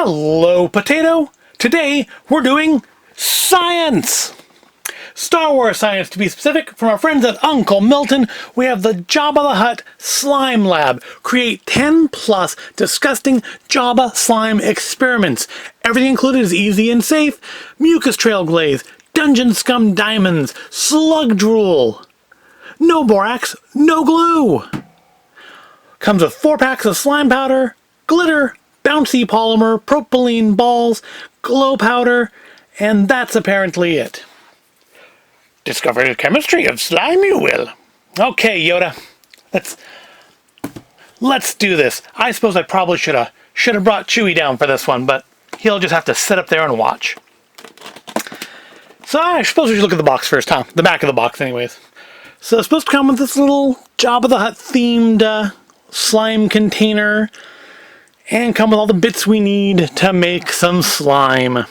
Hello, Potato! Today we're doing science! Star Wars science, to be specific. From our friends at Uncle Milton, we have the Jabba the Hutt Slime Lab. Create 10 plus disgusting Jabba slime experiments. Everything included is easy and safe. Mucus trail glaze, dungeon scum diamonds, slug drool. No borax, no glue. Comes with 4 packs of slime powder, glitter, bouncy polymer, propylene balls, glow powder, and that's apparently it. Discover the chemistry of slime, you will. Okay, Yoda, let's do this. I suppose I probably should have brought Chewie down for this one, but he'll just have to sit up there and watch. So I suppose we should look at the box first, huh? The back of the box, anyways. So it's supposed to come with this little Jabba the Hutt themed slime container, and come with all the bits we need to make some slime.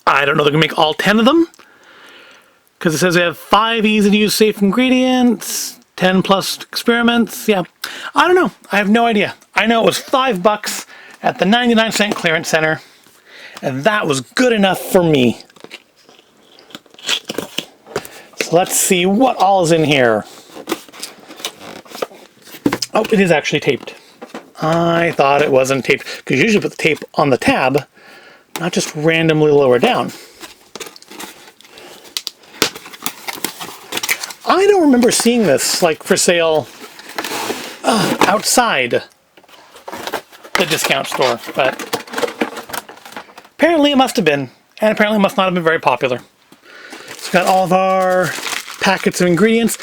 I don't know if they can make all 10 of them, because it says we have 5 easy-to-use safe ingredients, 10 plus experiments. Yeah, I don't know. I have no idea. I know it was $5 at the 99-cent clearance center, and that was good enough for me. So let's see what all is in here. Oh, it is actually taped. I thought it wasn't taped, because you usually put the tape on the tab, not just randomly lower down. I don't remember seeing this, like, for sale outside the discount store, but apparently it must have been, and apparently it must not have been very popular. So we've got all of our packets of ingredients.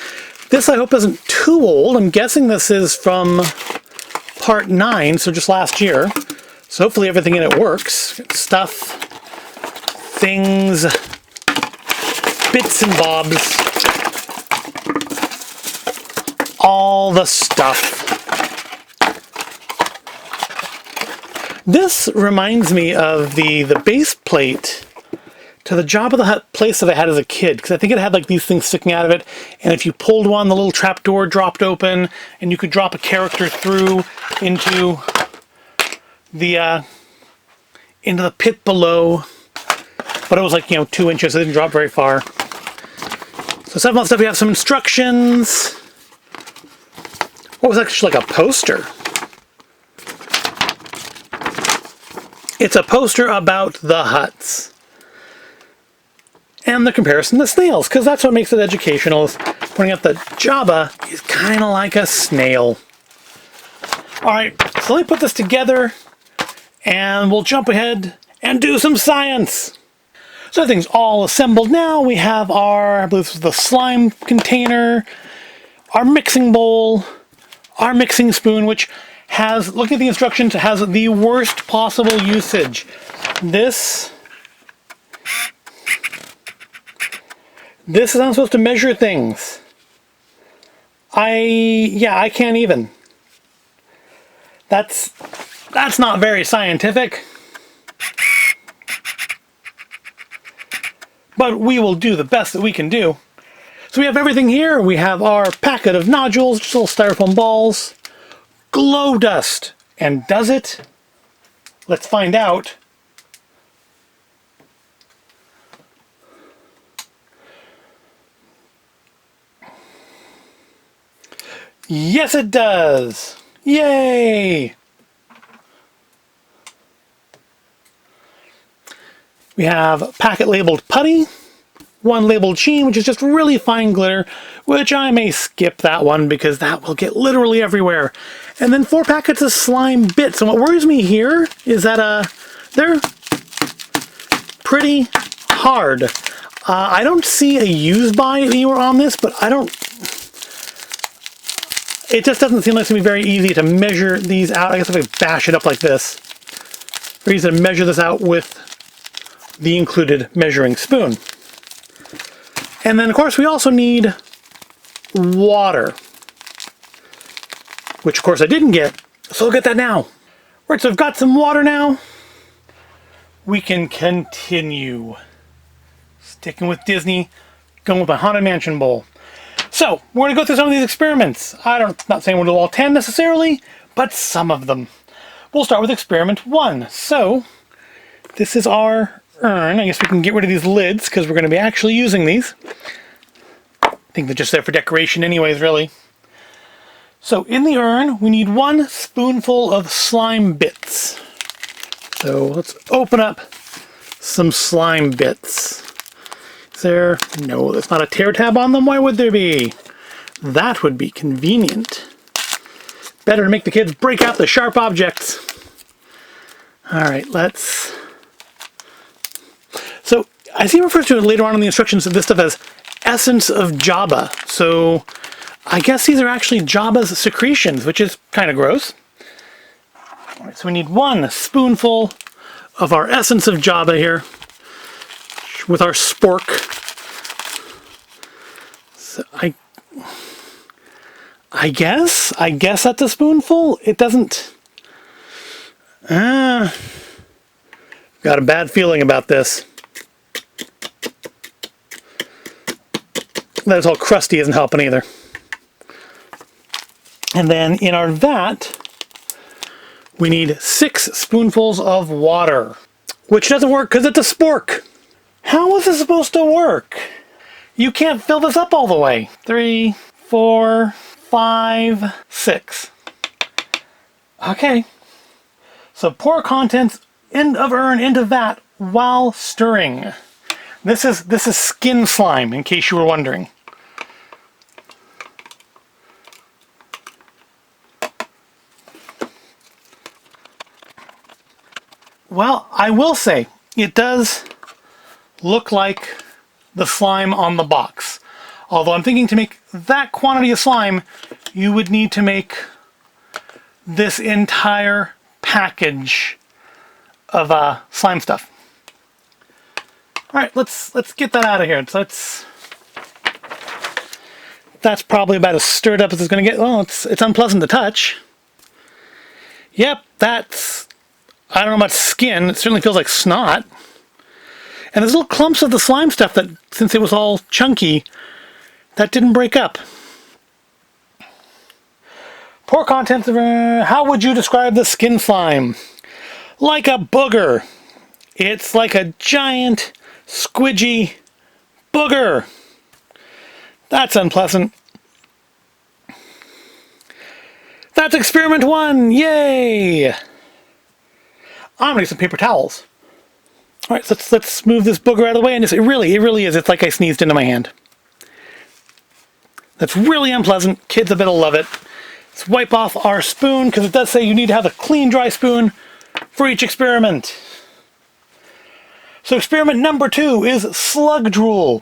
This, I hope, isn't too old. I'm guessing this is from part 9, so just last year. So hopefully everything in it works. Stuff, things, bits and bobs. All the stuff. This reminds me of the base plate to the Jabba the Hutt place that I had as a kid, because I think it had like these things sticking out of it, and if you pulled one, the little trapdoor dropped open, and you could drop a character through into the pit below. But it was like, 2 inches, it didn't drop very far. So some of that stuff, we have some instructions. What was actually like a poster? It's a poster about the Hutts. And the comparison to snails, because that's what makes it educational, is pointing out that Jabba is kind of like a snail. Alright, so let me put this together, and we'll jump ahead and do some science. So everything's all assembled now. We have our, I believe this is the slime container, our mixing bowl, our mixing spoon, which has, looking at the instructions, has the worst possible usage. This is how I'm supposed to measure things. I can't even. That's not very scientific. But we will do the best that we can do. So we have everything here. We have our packet of nodules, just little styrofoam balls, glow dust. And does it? Let's find out. Yes, it does! Yay! We have packet labeled putty, 1 labeled sheen, which is just really fine glitter, which I may skip that one because that will get literally everywhere. And then 4 packets of slime bits. And what worries me here is that they're pretty hard. I don't see a use by anywhere on this, but it just doesn't seem like it's going to be very easy to measure these out. I guess if I bash it up like this, very easy to measure this out with the included measuring spoon. And then, of course, we also need water, which, of course, I didn't get, so I'll get that now. Right, so I've got some water now. We can continue. Sticking with Disney, going with my Haunted Mansion bowl. So, we're going to go through some of these experiments. Not saying we'll do all 10 necessarily, but some of them. we'll start with experiment 1. So, this is our urn. I guess we can get rid of these lids because we're going to be actually using these. I think they're just there for decoration anyways, really. So in the urn, we need 1 spoonful of slime bits. So let's open up some slime bits. Is there? No, there's not a tear tab on them. Why would there be? That would be convenient. Better to make the kids break out the sharp objects. Alright, let's... So, I see it refers to it later on in the instructions of this stuff as essence of Jabba. So, I guess these are actually Jabba's secretions, which is kind of gross. Alright, so we need 1 spoonful of our essence of Jabba here with our spork. So I guess that's a spoonful. It doesn't... got a bad feeling about this. That it's all crusty isn't helping either. And then in our vat, we need 6 spoonfuls of water, which doesn't work because it's a spork. How is this supposed to work? You can't fill this up all the way. 3, 4, 5, 6. Okay. So pour contents of urn into vat while stirring. This is skin slime, in case you were wondering. Well, I will say, it does look like the slime on the box. Although I'm thinking to make that quantity of slime, you would need to make this entire package of slime stuff. Alright, let's get that out of here. So that's probably about as stirred up as it's going to get. Well, it's unpleasant to touch. Yep, that's... I don't know about skin. It certainly feels like snot. And there's little clumps of the slime stuff that, since it was all chunky, that didn't break up. Pour contents of... how would you describe the skin slime? Like a booger. It's like a giant, squidgy booger. That's unpleasant. That's experiment 1! Yay! I'm gonna get some paper towels. Alright, so let's move this booger out of the way, and it really is. It's like I sneezed into my hand. That's really unpleasant. Kids will love it. Let's wipe off our spoon, because it does say you need to have a clean, dry spoon for each experiment. So experiment number 2 is slug drool.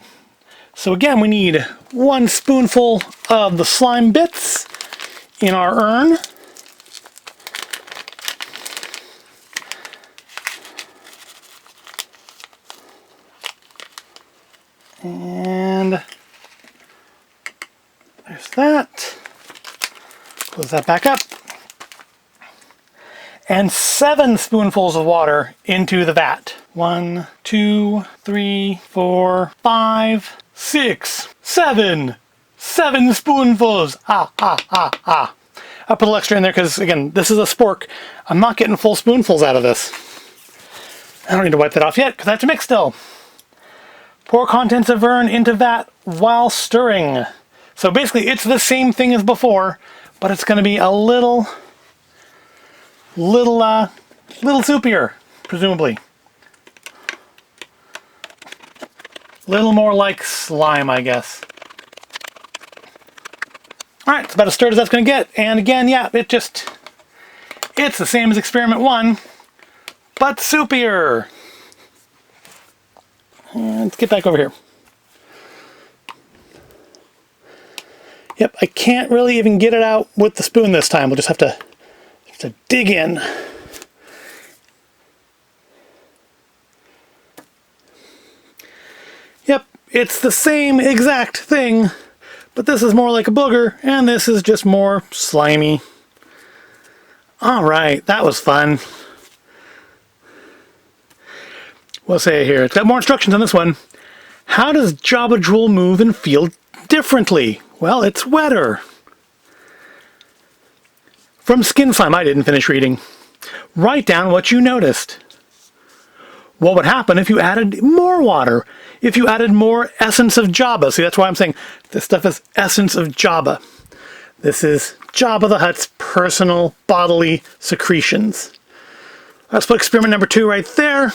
So again, we need 1 spoonful of the slime bits in our urn. And there's that. Close that back up. And 7 spoonfuls of water into the vat. 1, 2, 3, 4, 5, 6, 7. 7 spoonfuls. I put a little extra in there because, again, this is a spork. I'm not getting full spoonfuls out of this. I don't need to wipe that off yet because I have to mix still. Pour contents of urn into vat while stirring. So basically it's the same thing as before, but it's going to be a little soupier, presumably. Little more like slime, I guess. Alright, it's about as stirred as that's going to get. And again, yeah, it's the same as experiment 1, but soupier. And let's get back over here. Yep, I can't really even get it out with the spoon this time. We'll just have to dig in. Yep, it's the same exact thing, but this is more like a booger, and this is just more slimy. Alright, that was fun. We'll say here, it's got more instructions on this one. How does Jabba Drool move and feel differently? Well, it's wetter. From Skin Slime, I didn't finish reading. Write down what you noticed. What would happen if you added more water? If you added more essence of Jabba? See, that's why I'm saying this stuff is essence of Jabba. This is Jabba the Hutt's personal bodily secretions. Let's put experiment number 2 right there.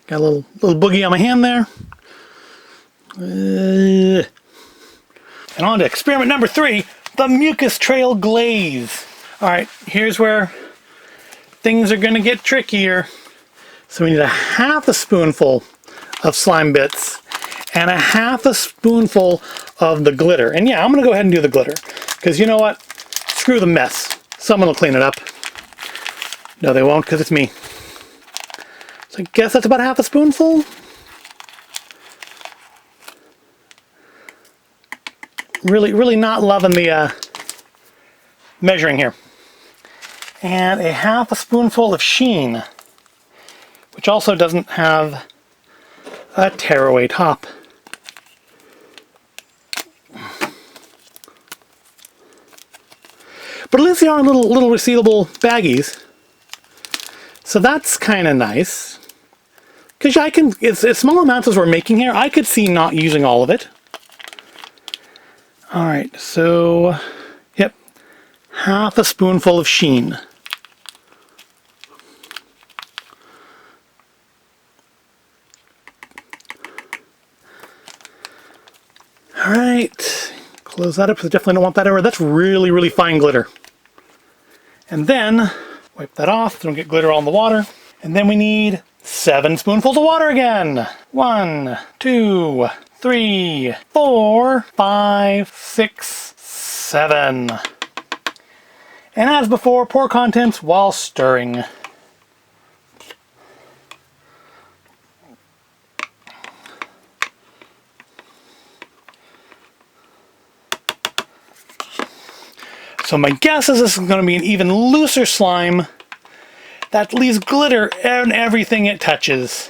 Got a little boogie on my hand there. And on to experiment number 3, the Mucus Trail Glaze. Alright, here's where things are going to get trickier. So we need a half a spoonful of slime bits and a half a spoonful of the glitter. And yeah, I'm going to go ahead and do the glitter. Because you know what? Screw the mess. Someone will clean it up. No, they won't, because it's me. So I guess that's about half a spoonful. Really not loving the measuring here. And a half a spoonful of sheen, which also doesn't have a tearaway top. But at least they are little resealable baggies. So that's kind of nice. Because it's small amounts as we're making here, I could see not using all of it. Alright, so, yep, half a spoonful of sheen. Alright, close that up because I definitely don't want that over. That's really fine glitter. And then, wipe that off so don't get glitter all in the water. And then we need 7 spoonfuls of water again. 1, 2, 3, 4, 5, 6, 7. And as before, pour contents while stirring. So my guess is this is going to be an even looser slime that leaves glitter in everything it touches.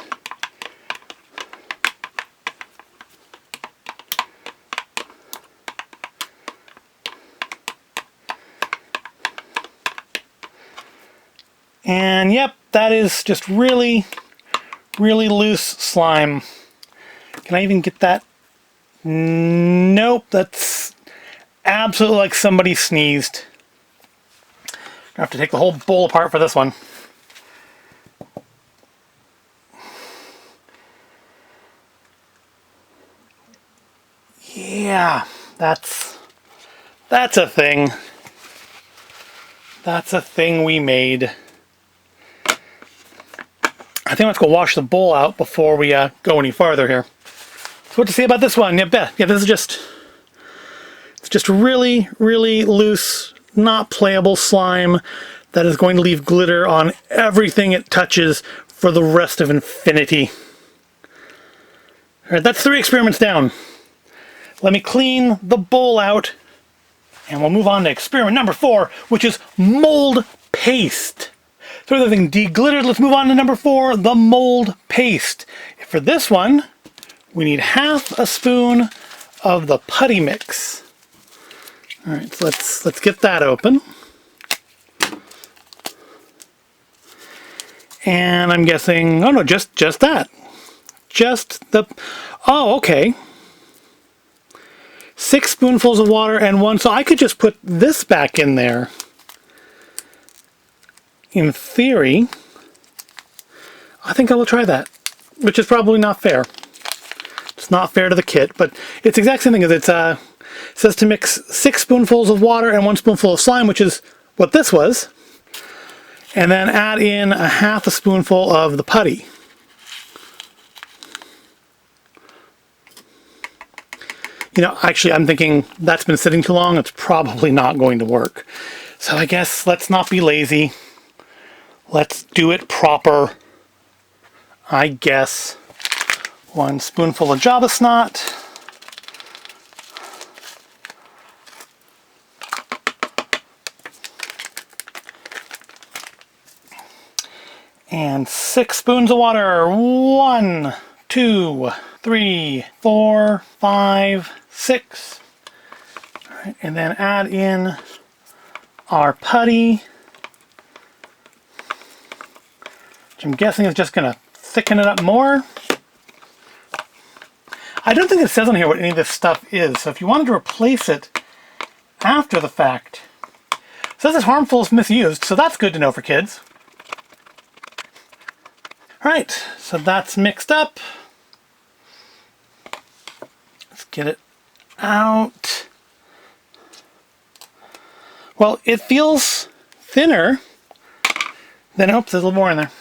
And yep, that is just really loose slime. Can I even get that? Nope, that's absolutely like somebody sneezed. I have to take the whole bowl apart for this one. Yeah, that's a thing. That's a thing we made. I think let's go wash the bowl out before we go any farther here. So what to say about this one? Yeah, this is just really loose, not playable slime that is going to leave glitter on everything it touches for the rest of infinity. Alright, that's 3 experiments down. Let me clean the bowl out, and we'll move on to experiment number 4, which is mold paste. So everything deglittered, let's move on to number 4, the mold paste. For this one, we need half a spoon of the putty mix. Alright, so let's get that open. And I'm guessing, oh no, just that. Just the, oh, okay. 6 spoonfuls of water and 1, so I could just put this back in there. In theory, I think I will try that, which is probably not fair. It's not fair to the kit, but it's the exact same thing as it says to mix 6 spoonfuls of water and 1 spoonful of slime, which is what this was, and then add in a half a spoonful of the putty. You know, actually, I'm thinking that's been sitting too long. It's probably not going to work. So I guess let's not be lazy. Let's do it proper. I guess 1 spoonful of Jabba snot. And 6 spoons of water. 1, 2, 3, 4, 5, 6. All right, and then add in our putty, which I'm guessing is just going to thicken it up more. I don't think it says on here what any of this stuff is, so if you wanted to replace it after the fact, it says it's harmful if misused, so that's good to know for kids. Alright, so that's mixed up. Let's get it out. Well, it feels thinner than, oops, there's a little more in there.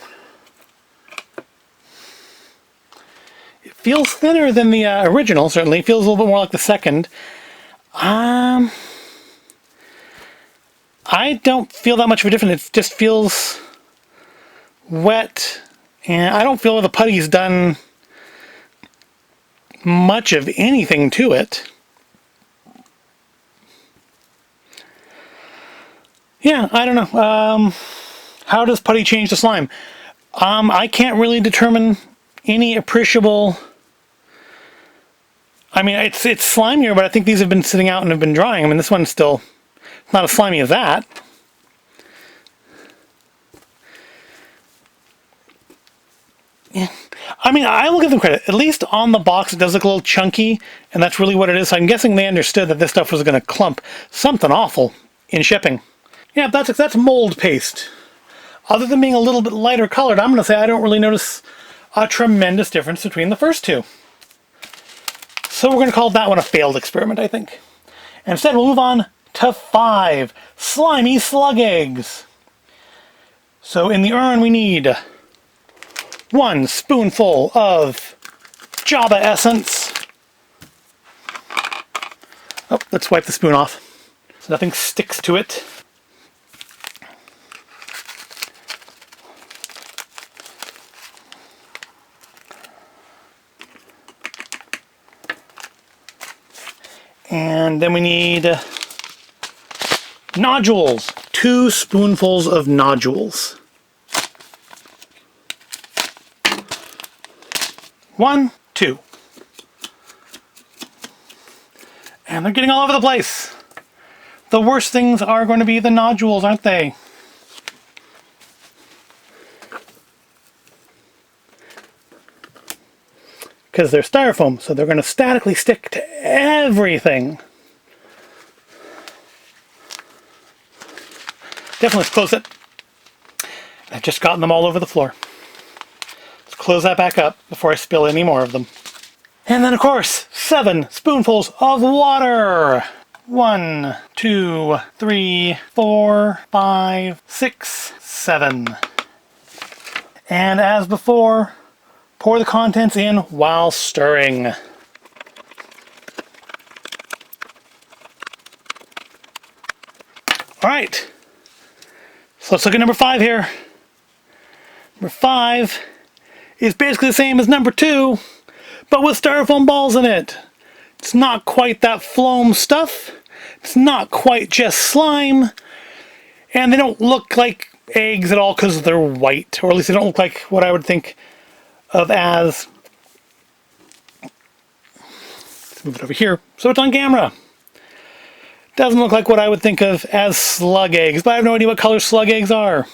It feels thinner than the original, certainly. It feels a little bit more like the second. I don't feel that much of a difference. It just feels wet, and I don't feel the putty's done much of anything to it. Yeah, I don't know. How does putty change the slime? I can't really determine any appreciable... I mean, it's slimier, but I think these have been sitting out and have been drying. I mean, this one's still not as slimy as that. Yeah. I mean, I will give them credit. At least on the box, it does look a little chunky, and that's really what it is. So I'm guessing they understood that this stuff was going to clump something awful in shipping. Yeah, that's mold paste. Other than being a little bit lighter colored, I'm going to say I don't really notice a tremendous difference between the first two. So we're going to call that one a failed experiment, I think. And instead, we'll move on to 5 slimy slug eggs. So in the urn, we need 1 spoonful of Jabba essence. Oh, let's wipe the spoon off so nothing sticks to it. And then we need nodules. 2 spoonfuls of nodules. 1, 2. And they're getting all over the place. The worst things are going to be the nodules, aren't they? Because they're styrofoam, so they're going to statically stick to everything. Definitely, let's close it. I've just gotten them all over the floor. Let's close that back up before I spill any more of them. And then, of course, 7 spoonfuls of water. 1, 2, 3, 4, 5, 6, 7. And as before, pour the contents in while stirring. Alright, so let's look at number 5 here. Number 5 is basically the same as number 2, but with styrofoam balls in it. It's not quite that phloem stuff. It's not quite just slime. And they don't look like eggs at all because they're white, or at least they don't look like what I would think of as... Let's move it over here so it's on camera. Doesn't look like what I would think of as slug eggs, but I have no idea what color slug eggs are.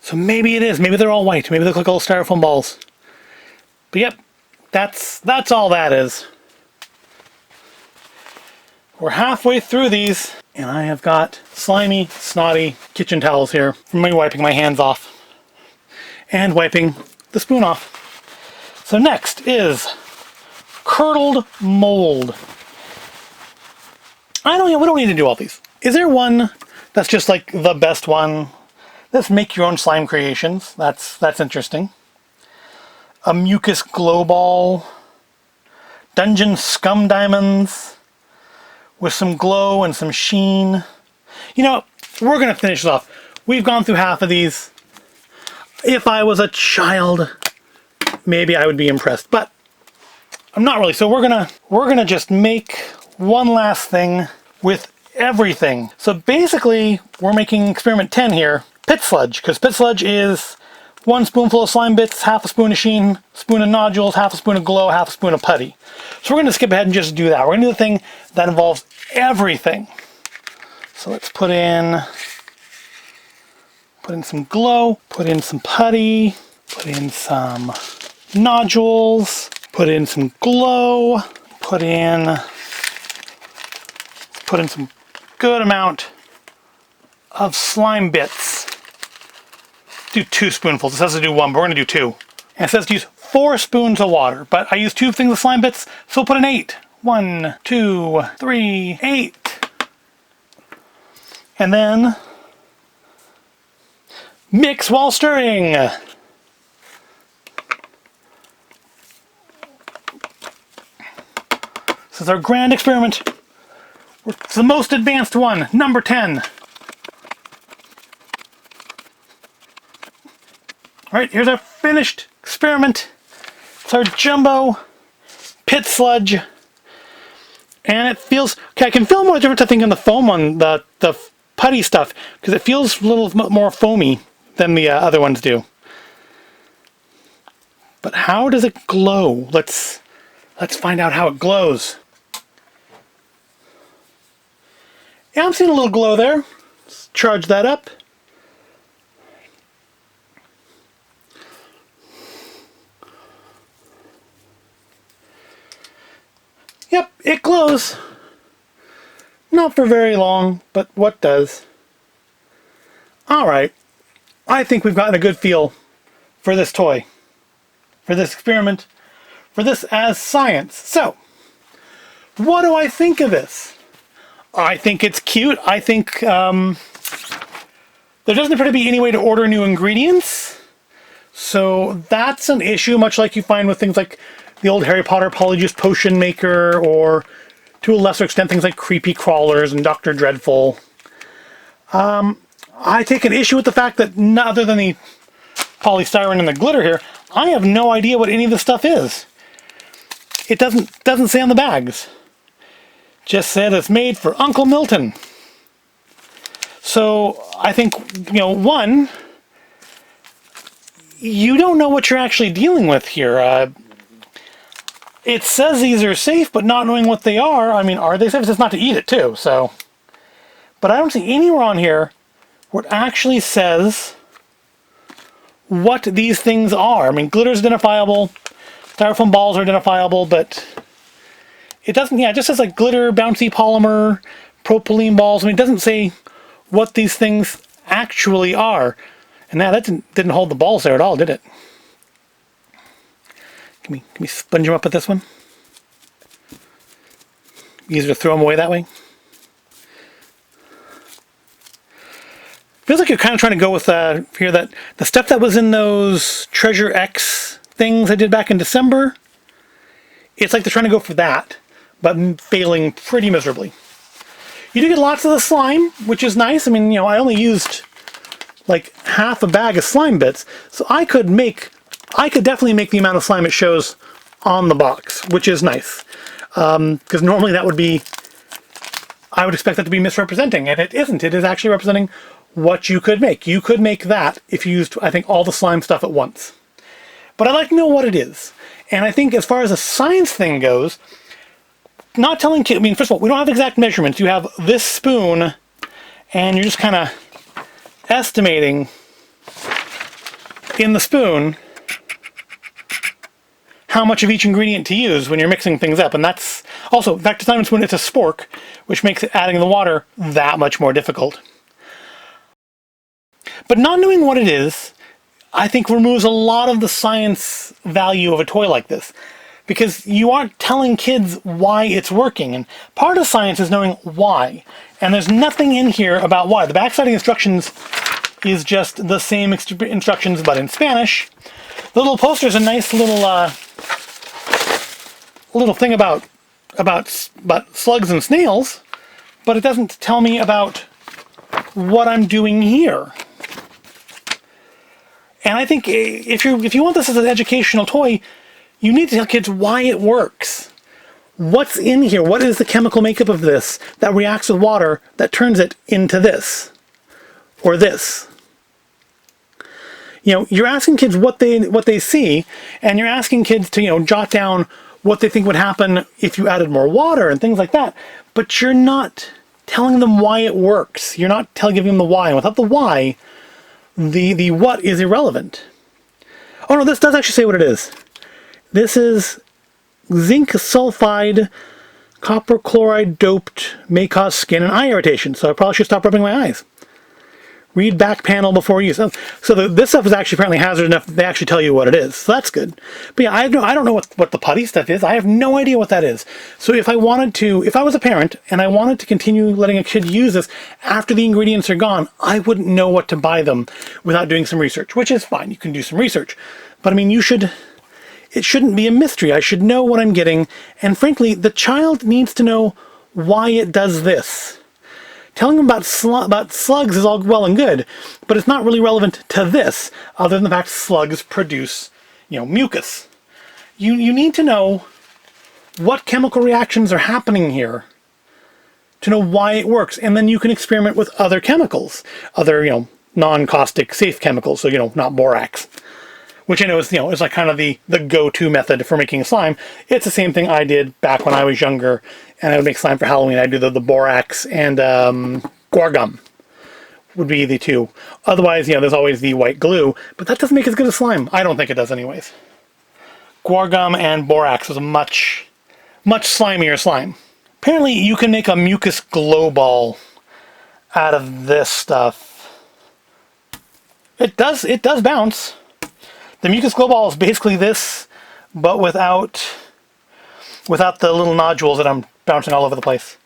So maybe it is. Maybe they're all white. Maybe they look like little styrofoam balls. But yep, that's all that is. We're halfway through these, and I have got slimy, snotty kitchen towels here from me wiping my hands off and wiping the spoon off. So next is curdled mold. We don't need to do all these. Is there one that's just like the best one? Let's make your own slime creations. That's interesting. A mucus glow ball. Dungeon scum diamonds. With some glow and some sheen. You know, we're going to finish this off. We've gone through half of these. If I was a child, maybe I would be impressed, but I'm not really. So we're gonna just make one last thing with everything. So basically, we're making experiment 10 here, pit sludge, because pit sludge is 1 spoonful of slime bits, half a spoon of sheen, spoon of nodules, half a spoon of glow, half a spoon of putty. So we're going to skip ahead and just do that. We're going to do the thing that involves everything. So let's put in some glow, put in some putty, put in some nodules, put in some glow, put in some good amount of slime bits. Do 2 spoonfuls. It says to do 1, but we're going to do 2. And it says to use 4 spoons of water, but I use 2 things of slime bits, so we'll put in 8. 1, 2, 3, 8. And then mix while stirring. This is our grand experiment. It's the most advanced one, number 10. Alright, here's our finished experiment. It's our jumbo pit sludge. And it feels... Okay, I can feel more difference, I think, in the foam on the putty stuff, because it feels a little more foamy than the other ones do. But how does it glow? Let's find out how it glows. Yeah, I'm seeing a little glow there. Let's charge that up. Yep, it glows. Not for very long, but what does? Alright, I think we've gotten a good feel for this toy, for this experiment, for this as science. So, what do I think of this? I think it's cute. I think there doesn't appear to be any way to order new ingredients. So that's an issue, much like you find with things like the old Harry Potter Polyjuice Potion Maker, or to a lesser extent things like Creepy Crawlers and Dr. Dreadful. I take an issue with the fact that, other than the polystyrene and the glitter here, I have no idea what any of this stuff is. It doesn't say on the bags. Just said it's made for Uncle Milton. So I think, one, you don't know what you're actually dealing with here. It says these are safe, but not knowing what they are. I mean, are they safe? It says not to eat it too, so. But I don't see anywhere on here where it actually says what these things are. I mean, glitter's identifiable, styrofoam balls are identifiable, but it doesn't, it just says like glitter, bouncy polymer, propylene balls. I mean, it doesn't say what these things actually are. And now that didn't hold the balls there at all, did it? Can we sponge them up with this one? Easier to throw them away that way. Feels like you're kind of trying to go with here that the stuff that was in those Treasure X things I did back in December. It's like they're trying to go for that, but failing pretty miserably. You do get lots of the slime, which is nice. I mean, I only used like half a bag of slime bits, so I could definitely make the amount of slime it shows on the box, which is nice. Because normally that would be, I would expect that to be misrepresenting, and it isn't. It is actually representing what you could make. You could make that if you used, I think, all the slime stuff at once. But I'd like to know what it is. And I think as far as a science thing goes, not telling kids, I mean, first of all, we don't have exact measurements. You have this spoon, and you're just kind of estimating in the spoon how much of each ingredient to use when you're mixing things up. And that's also, back to Simon Spoon, it's a spork, which makes adding the water that much more difficult. But not knowing what it is, I think removes a lot of the science value of a toy like this. Because you aren't telling kids why it's working. And part of science is knowing why. And there's nothing in here about why. The backside of instructions is just the same instructions, but in Spanish. The little poster is a nice little thing about slugs and snails, but it doesn't tell me about what I'm doing here. And I think if you want this as an educational toy, you need to tell kids why it works. What's in here? What is the chemical makeup of this that reacts with water that turns it into this or this? You're asking kids what they see, and you're asking kids to jot down what they think would happen if you added more water and things like that. But you're not telling them why it works. You're not giving them the why. And without the why, the what is irrelevant. Oh no, this does actually say what it is. This is zinc sulfide, copper chloride doped, may cause skin and eye irritation. So I probably should stop rubbing my eyes. Read back panel before use. So this stuff is actually apparently hazardous enough that they actually tell you what it is. So that's good. But yeah, I don't know what the putty stuff is. I have no idea what that is. So if I was a parent and I wanted to continue letting a kid use this after the ingredients are gone, I wouldn't know what to buy them without doing some research, which is fine. You can do some research. But I mean, it shouldn't be a mystery. I should know what I'm getting. And frankly, the child needs to know why it does this. Telling them about slugs is all well and good, but it's not really relevant to this, other than the fact slugs produce, mucus. You need to know what chemical reactions are happening here to know why it works, and then you can experiment with other chemicals, other, non-caustic, safe chemicals, so, not borax. Which I know is, is like kind of the go-to method for making slime. It's the same thing I did back when I was younger, and I would make slime for Halloween. I'd do the borax and guar gum would be the two. Otherwise, there's always the white glue, but that doesn't make as good a slime. I don't think it does anyways. Guar gum and borax is a much slimier slime. Apparently, you can make a mucus glow ball out of this stuff. It does bounce. The mucus glow ball is basically this, but without the little nodules that I'm bouncing all over the place.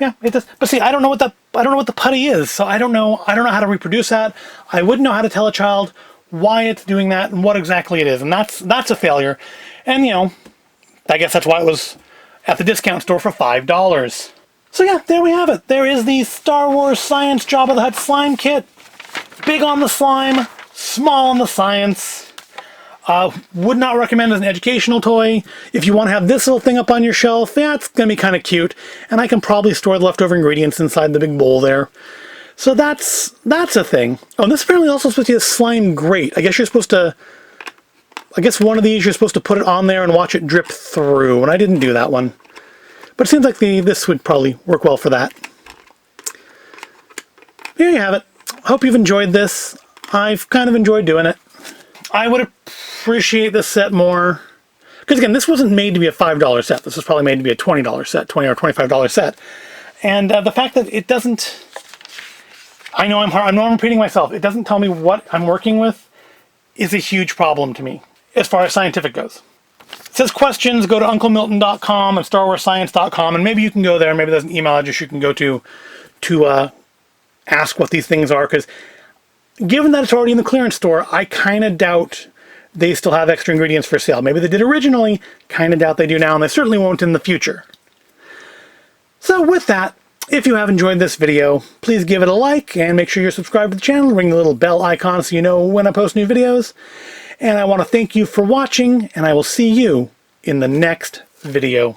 Yeah, it does. But see, I don't know what the putty is, so I don't know how to reproduce that. I wouldn't know how to tell a child why it's doing that and what exactly it is, and that's a failure. And I guess that's why it was at the discount store for $5. So yeah, there we have it. There is the Star Wars Science Jabba the Hutt slime kit. Big on the slime, small on the science. Would not recommend as an educational toy. If you want to have this little thing up on your shelf, yeah, it's going to be kind of cute. And I can probably store the leftover ingredients inside the big bowl there. So that's a thing. Oh, and this apparently also supposed to be a slime grate. I guess one of these you're supposed to put it on there and watch it drip through. And I didn't do that one. But it seems like this would probably work well for that. There you have it. Hope you've enjoyed this. I've kind of enjoyed doing it. I would appreciate this set more. Because again, this wasn't made to be a $5 set. This was probably made to be a $20 set, $20 or $25 set. And the fact that it doesn't... I know I'm repeating myself. It doesn't tell me what I'm working with is a huge problem to me, as far as scientific goes. It says questions, go to unclemilton.com and starwarscience.com, and maybe you can go there. Maybe there's an email address you can go to ask what these things are, because given that it's already in the clearance store, I kind of doubt they still have extra ingredients for sale. Maybe they did originally, kind of doubt they do now, and they certainly won't in the future. So with that, if you have enjoyed this video, please give it a like, and make sure you're subscribed to the channel, ring the little bell icon so you know when I post new videos. And I want to thank you for watching, and I will see you in the next video.